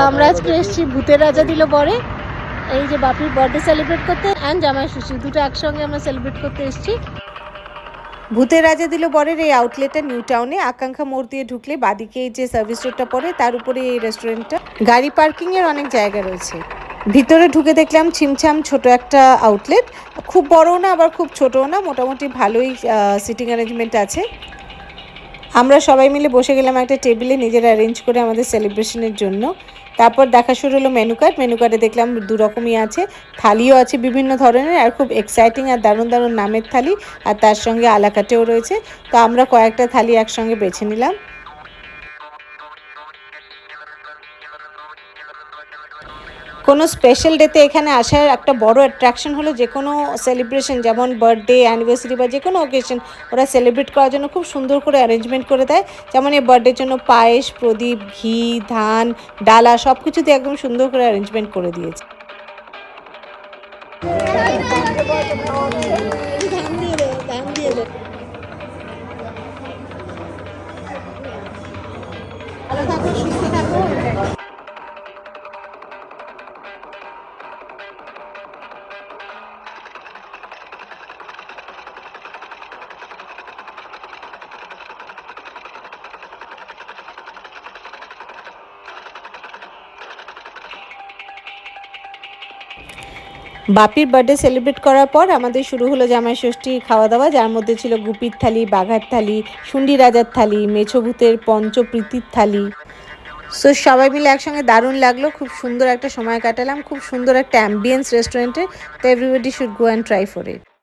আমরা আজকে এসেছি ভূতের রাজা দিল বরে, এই যে বাপির বার্থডে সেলিব্রেট করতে অ্যান্ড জামাই ষষ্ঠী দুটো একসঙ্গে আমরা সেলিব্রেট করতে এসেছি। ভূতের রাজা দিল বরের এই আউটলেটটা নিউ টাউনে আকাঙ্ক্ষা মোড় দিয়ে ঢুকলে বাদিকে যে সার্ভিস রোডটা পড়ে তার উপরে এই রেস্টুরেন্টটা। গাড়ি পার্কিং এর অনেক জায়গা রয়েছে। ভিতরে ঢুকে দেখলাম ছিমছাম ছোট একটা আউটলেট, খুব বড়ও না আবার খুব ছোটও না, মোটামুটি ভালোই সিটিং অ্যারেঞ্জমেন্ট আছে। আমরা সবাই মিলে বসে গেলাম একটা টেবিলে নিজেরা অ্যারেঞ্জ করে আমাদের সেলিব্রেশনের জন্য। তারপর দেখা শুরু হলো মেনু কার্ড। মেনু কার্ডে দেখলাম দু রকমই আছে, থালিও আছে বিভিন্ন ধরনের, আর খুব এক্সাইটিং আর দারুণ দারুণ নামের থালি, আর তার সঙ্গে আলাকাটেও রয়েছে। তো আমরা কয়েকটা থালি একসঙ্গে বেছে নিলাম। কোনো স্পেশাল ডেতে এখানে আসার একটা বড় অ্যাট্রাকশন হলো যে কোনো সেলিব্রেশন, যেমন বার্থডে, অ্যানিভার্সারি বা যে কোনো অকেশন ওরা সেলিব্রেট করার জন্য খুব সুন্দর করে অ্যারেঞ্জমেন্ট করে দেয়। যেমন এই বার্থডের জন্য পায়েস, প্রদীপ, ঘি, ধান, ডালা সব কিছু দিয়ে একদম সুন্দর করে অ্যারেঞ্জমেন্ট করে দিয়েছে। ভালো থাকো, সুস্থ থাকো। বাপির বার্থডে সেলিব্রেট করার পর আমাদের শুরু হলো জামাই ষষ্ঠী খাওয়া দাওয়া, যার মধ্যে ছিল গুপির থালি, বাঘার থালি, শুন্ডি রাজার থালি, মেছভূতের পঞ্চপ্রীতির থালি। সো সবাই মিলে একসঙ্গে দারুণ লাগলো, খুব সুন্দর একটা সময় কাটালাম, খুব সুন্দর একটা অ্যাম্বিয়েন্স রেস্টুরেন্টে। তো everybody should go and try for it.